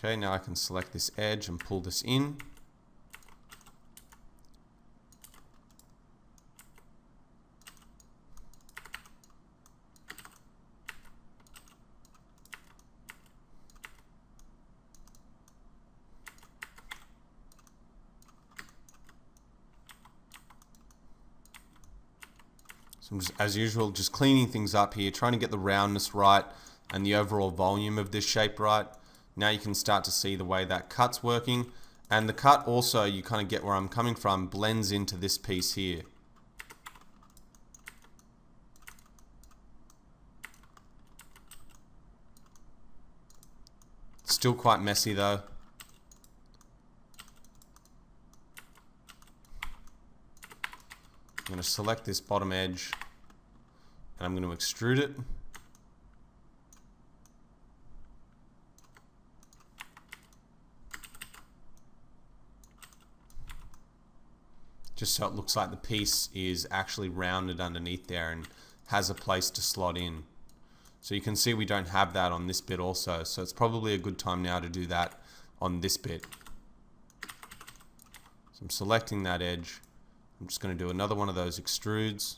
Okay, now I can select this edge and pull this in. So I'm just, as usual, just cleaning things up here, trying to get the roundness right and the overall volume of this shape right. Now you can start to see the way that cut's working. And the cut also, you kind of get where I'm coming from, blends into this piece here. Still quite messy though. I'm going to select this bottom edge and I'm going to extrude it. Just so it looks like the piece is actually rounded underneath there and has a place to slot in. So you can see we don't have that on this bit also, so it's probably a good time now to do that on this bit. So I'm selecting that edge. I'm just going to do another one of those extrudes.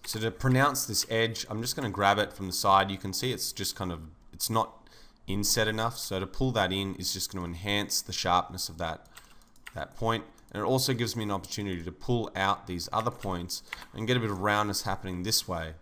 So to pronounce this edge, I'm just going to grab it from the side. You can see it's just kind of, it's not inset enough. So to pull that in is just going to enhance the sharpness of that point. And it also gives me an opportunity to pull out these other points and get a bit of roundness happening this way.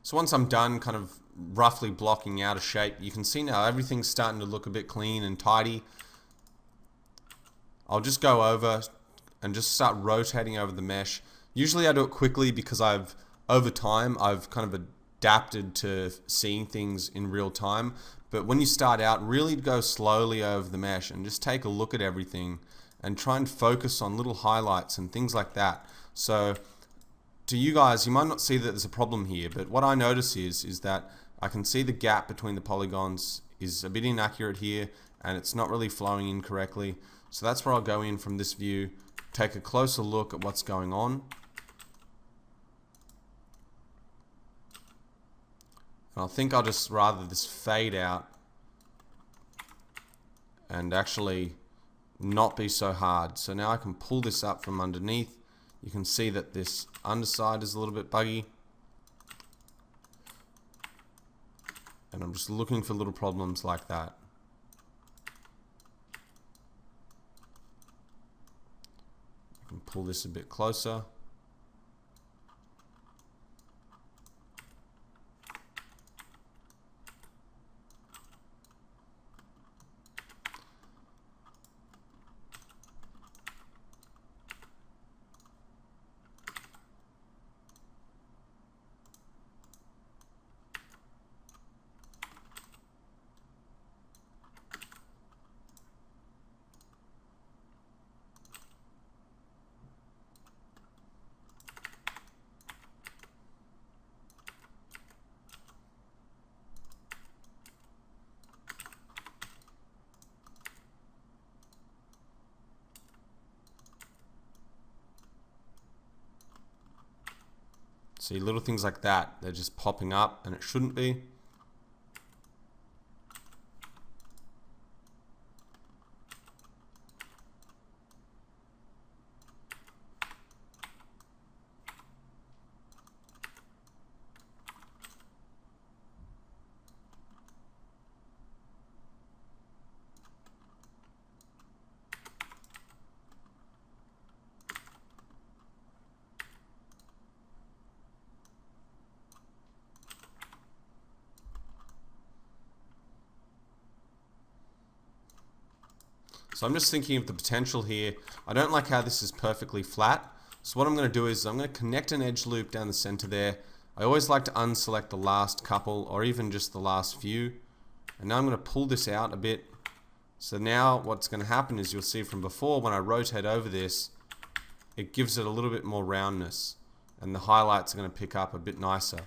So once I'm done kind of roughly blocking out a shape, you can see now everything's starting to look a bit clean and tidy. I'll just go over and just start rotating over the mesh. Usually I do it quickly because over time I've kind of adapted to seeing things in real time. But when you start out, really go slowly over the mesh and just take a look at everything and try and focus on little highlights and things like that. So to you guys, you might not see that there's a problem here, but what I notice is that I can see the gap between the polygons is a bit inaccurate here, and it's not really flowing in correctly. So that's where I'll go in from this view, take a closer look at what's going on. And I think I'll just rather this fade out and actually not be so hard. So now I can pull this up from underneath. You can see that this underside is a little bit buggy. And I'm just looking for little problems like that. I can pull this a bit closer. See, little things like that, they're just popping up and it shouldn't be. So I'm just thinking of the potential here. I don't like how this is perfectly flat. So what I'm going to do is I'm going to connect an edge loop down the center there. I always like to unselect the last couple or even just the last few. And now I'm going to pull this out a bit. So now what's going to happen is you'll see from before when I rotate over this, it gives it a little bit more roundness. And the highlights are going to pick up a bit nicer.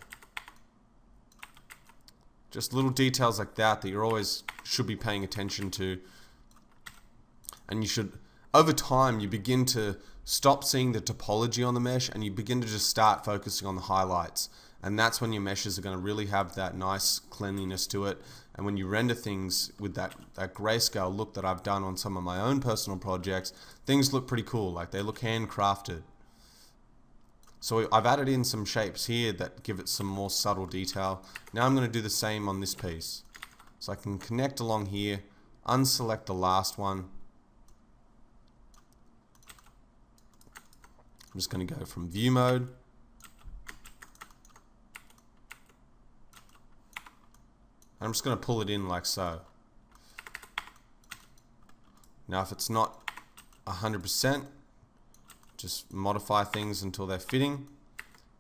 Just little details like that you always should be paying attention to. And you should, over time, you begin to stop seeing the topology on the mesh and you begin to just start focusing on the highlights. And that's when your meshes are going to really have that nice cleanliness to it. And when you render things with that grayscale look that I've done on some of my own personal projects, things look pretty cool, like they look handcrafted. So I've added in some shapes here that give it some more subtle detail. Now I'm going to do the same on this piece. So I can connect along here, unselect the last one. I'm just going to go from view mode. And I'm just going to pull it in like so. Now if it's not 100%, just modify things until they're fitting.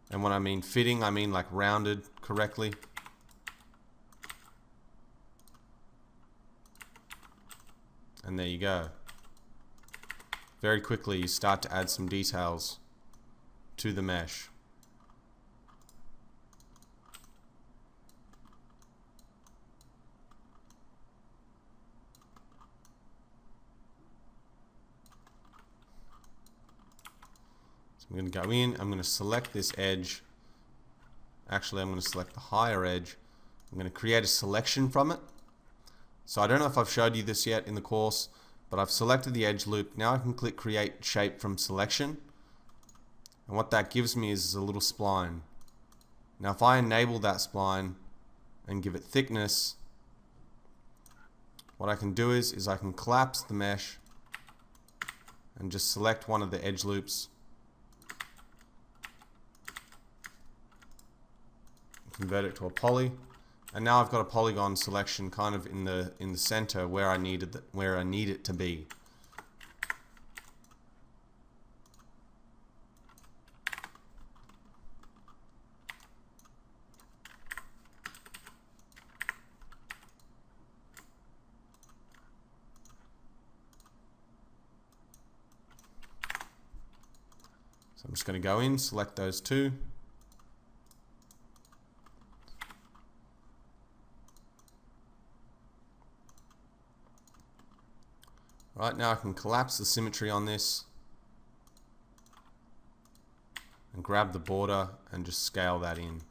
And when I mean fitting, I mean like rounded correctly. And there you go. Very quickly you start to add some details to the mesh. So I'm going to go in, I'm going to select this edge. Actually, I'm going to select the higher edge. I'm going to create a selection from it. So I don't know if I've showed you this yet in the course, but I've selected the edge loop. Now I can click create shape from selection. And what that gives me is a little spline. Now if I enable that spline and give it thickness, what I can do is I can collapse the mesh and just select one of the edge loops. convert it to a poly, and now I've got a polygon selection kind of in the center where I need it to be. So I'm just going to go in, select those two. Right, now I can collapse the symmetry on this and grab the border and just scale that in.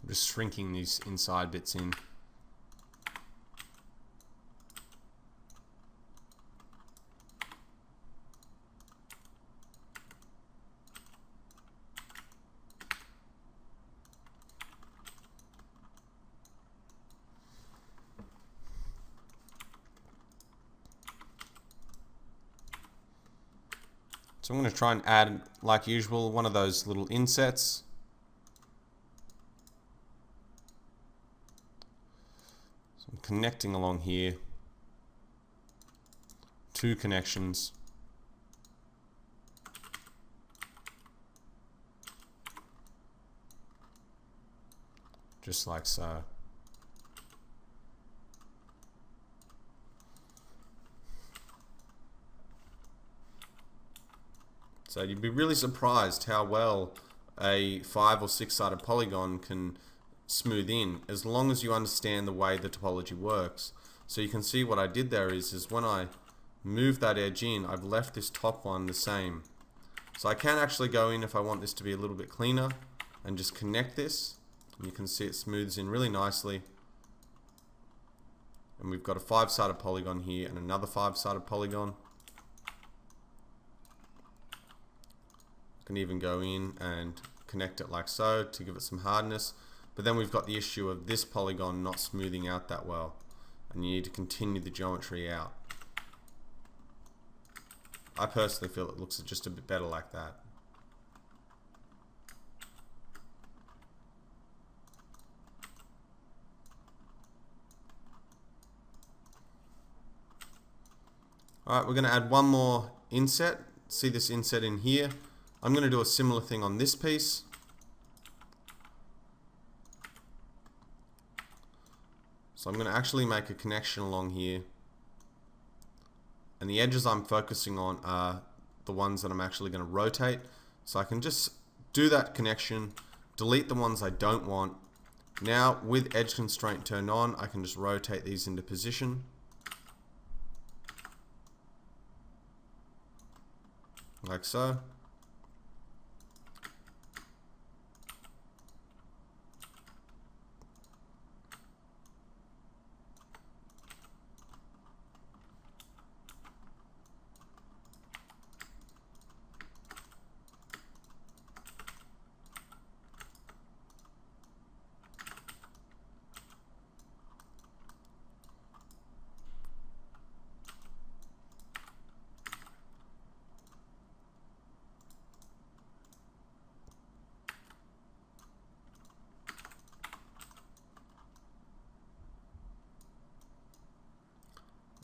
I'm just shrinking these inside bits in. So I'm going to try and add, like usual, one of those little insets. So I'm connecting along here. 2 connections. Just like so. So you'd be really surprised how well a 5 or 6 sided polygon can smooth in, as long as you understand the way the topology works. So you can see what I did there is when I move that edge in, I've left this top one the same. So I can actually go in if I want this to be a little bit cleaner and just connect this. And you can see it smooths in really nicely. And we've got a 5 sided polygon here and another 5 sided polygon. Can even go in and connect it like so to give it some hardness, but then we've got the issue of this polygon not smoothing out that well, and you need to continue the geometry out. I personally feel it looks just a bit better like that. Alright, we're going to add one more inset. See this inset in here? I'm going to do a similar thing on this piece. So I'm going to actually make a connection along here. And the edges I'm focusing on are the ones that I'm actually going to rotate. So I can just do that connection, delete the ones I don't want. Now with edge constraint turned on, I can just rotate these into position. Like so.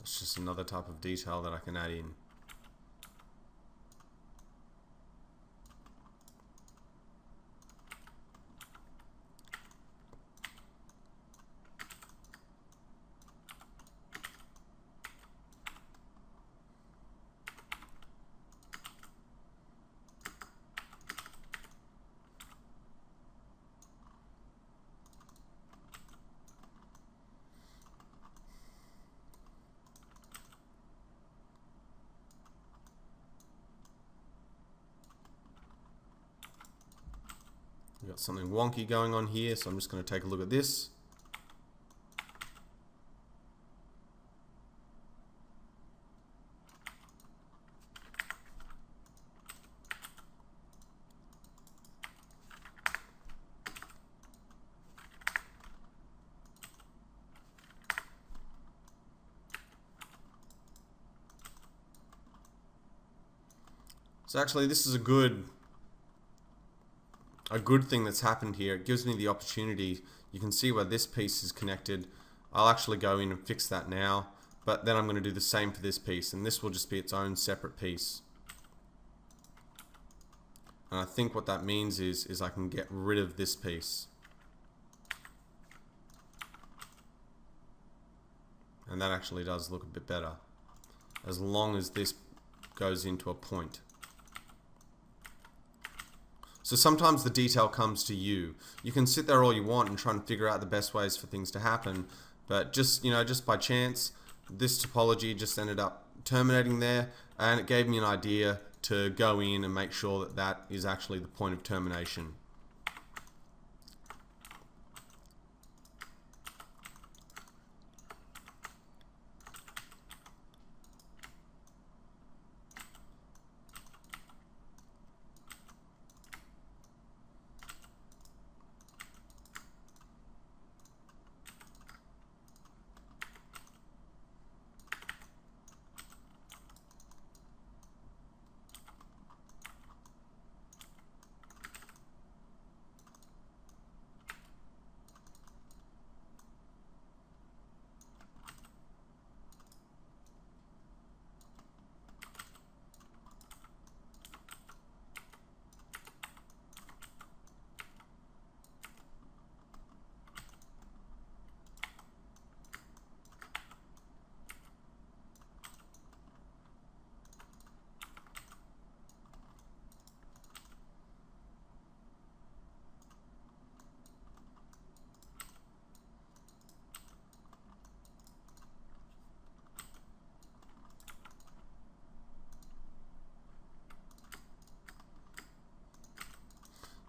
It's just another type of detail that I can add in. We've got something wonky going on here, so I'm just going to take a look at this. So actually this is a good thing that's happened here. It gives me the opportunity. You can see where this piece is connected. I'll actually go in and fix that now, but then I'm going to do the same for this piece, and this will just be its own separate piece. And I think what that means is I can get rid of this piece. And that actually does look a bit better, as long as this goes into a point. So sometimes the detail comes to you. You can sit there all you want and try and figure out the best ways for things to happen, but just by chance, this topology just ended up terminating there, and it gave me an idea to go in and make sure that that is actually the point of termination.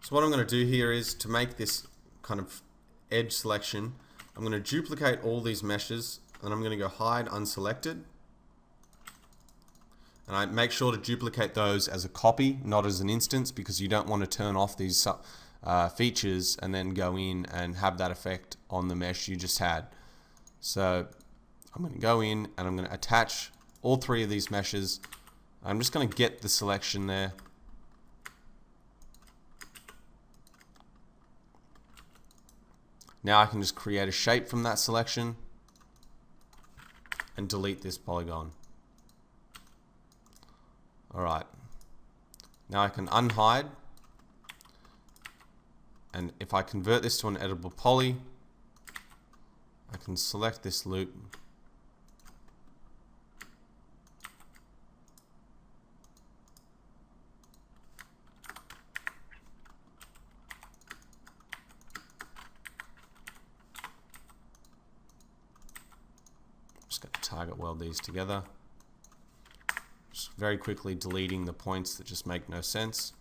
So what I'm going to do here is, to make this kind of edge selection, I'm going to duplicate all these meshes, and I'm going to go hide unselected. And I make sure to duplicate those as a copy, not as an instance, because you don't want to turn off these features and then go in and have that effect on the mesh you just had. So I'm going to go in and I'm going to attach all three of these meshes. I'm just going to get the selection there. Now I can just create a shape from that selection and delete this polygon. Alright, now I can unhide, and if I convert this to an editable poly, I can select this loop. Just going to target weld these together. Just very quickly deleting the points that just make no sense.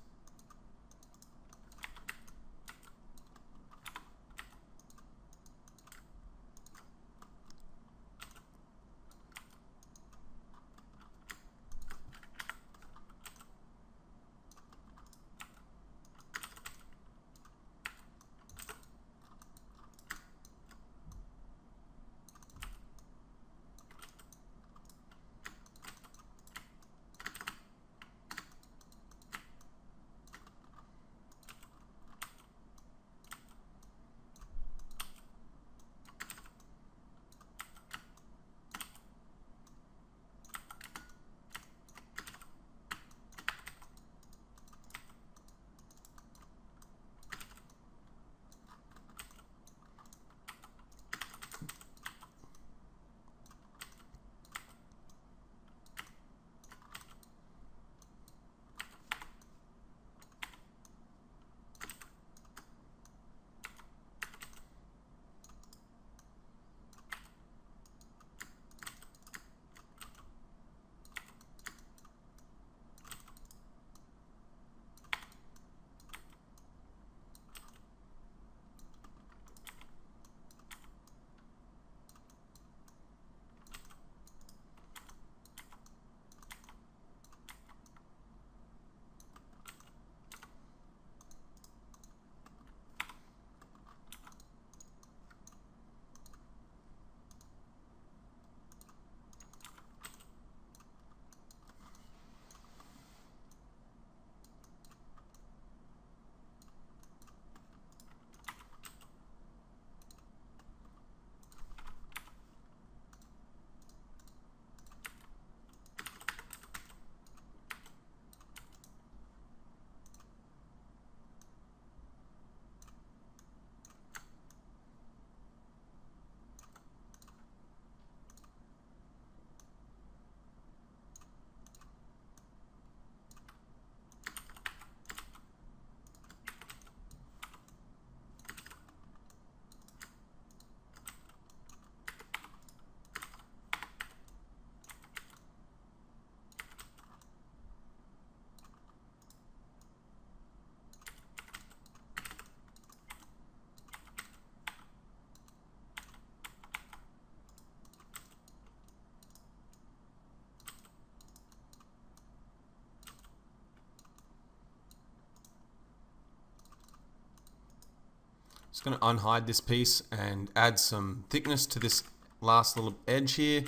Just going to unhide this piece and add some thickness to this last little edge here.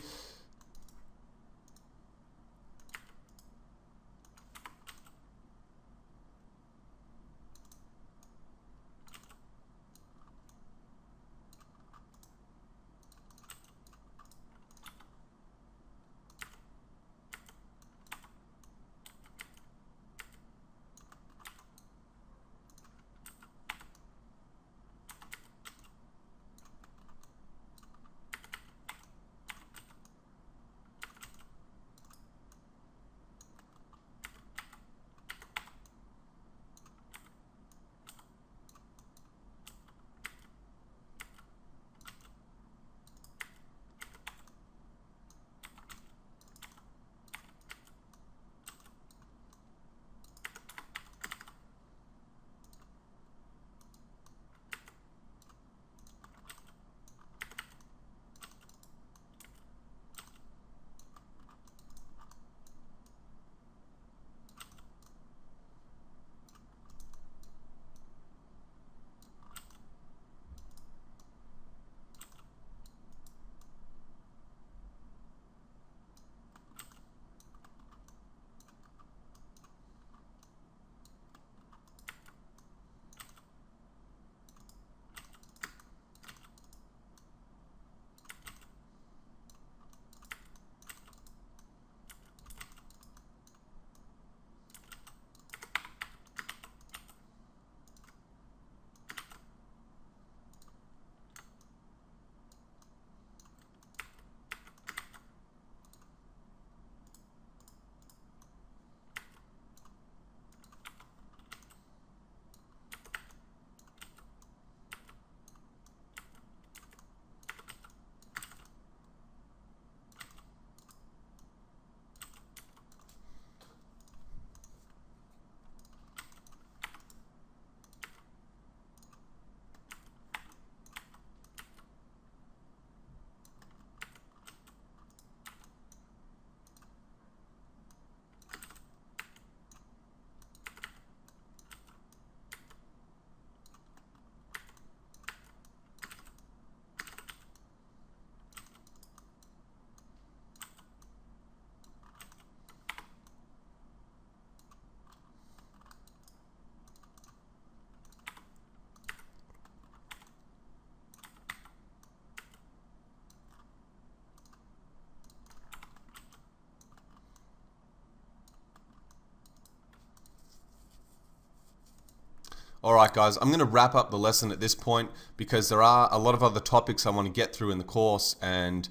Alright guys, I'm going to wrap up the lesson at this point because there are a lot of other topics I want to get through in the course, and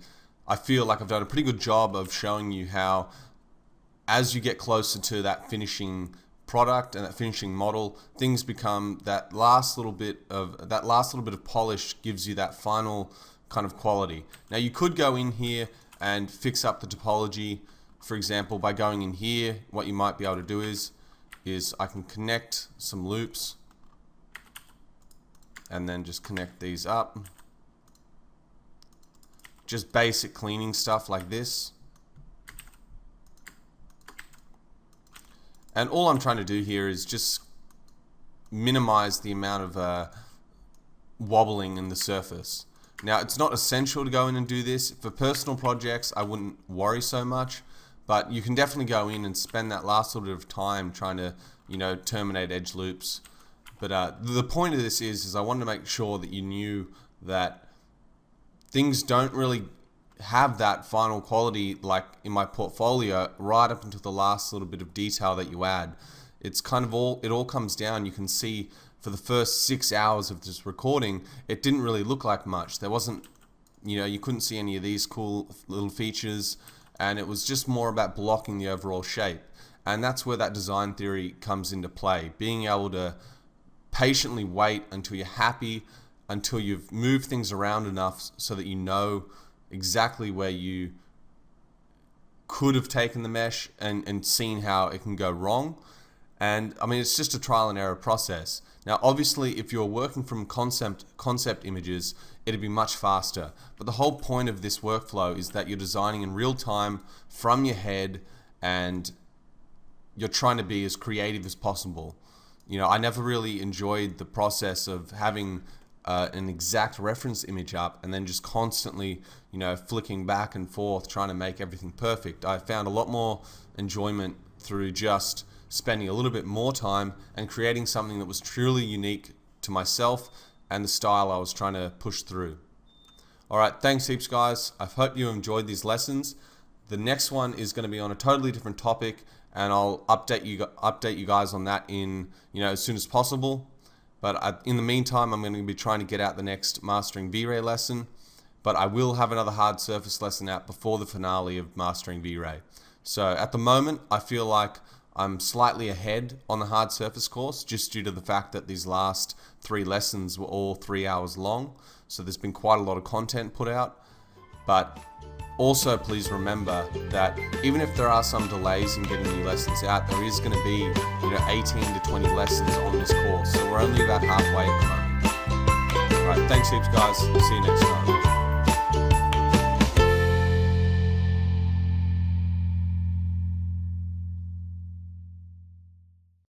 I feel like I've done a pretty good job of showing you how, as you get closer to that finishing product and that finishing model, things become that last little bit of polish gives you that final kind of quality. Now you could go in here and fix up the topology. For example, by going in here, what you might be able to do is I can connect some loops and then just connect these up. Just basic cleaning stuff like this. And all I'm trying to do here is just minimize the amount of wobbling in the surface. Now, it's not essential to go in and do this. For personal projects, I wouldn't worry so much, but you can definitely go in and spend that last little bit of time trying to, terminate edge loops. But the point of this is I wanted to make sure that you knew that things don't really have that final quality like in my portfolio right up until the last little bit of detail that you add. It's kind of it all comes down. You can see for the first 6 hours of this recording, it didn't really look like much. There wasn't, you couldn't see any of these cool little features, and it was just more about blocking the overall shape. And that's where that design theory comes into play. Being able to patiently wait until you're happy, until you've moved things around enough so that you know exactly where you could have taken the mesh and seen how it can go wrong. And I mean, it's just a trial and error process. Now, obviously, if you're working from concept images, it'd be much faster. But the whole point of this workflow is that you're designing in real time from your head, and you're trying to be as creative as possible. I never really enjoyed the process of having an exact reference image up and then just constantly, flicking back and forth, trying to make everything perfect. I found a lot more enjoyment through just spending a little bit more time and creating something that was truly unique to myself and the style I was trying to push through. Alright, thanks heaps guys. I hope you enjoyed these lessons. The next one is going to be on a totally different topic, and I'll update you guys on that in as soon as possible. But in the meantime, I'm going to be trying to get out the next Mastering V-Ray lesson, but I will have another hard surface lesson out before the finale of Mastering V-Ray. So at the moment, I feel like I'm slightly ahead on the hard surface course just due to the fact that these last 3 lessons were all 3 hours long. So there's been quite a lot of content put out. But also please remember that even if there are some delays in getting new lessons out, there is going to be 18 to 20 lessons on this course. So we're only about halfway at the moment. Alright, thanks heaps guys. See you next time.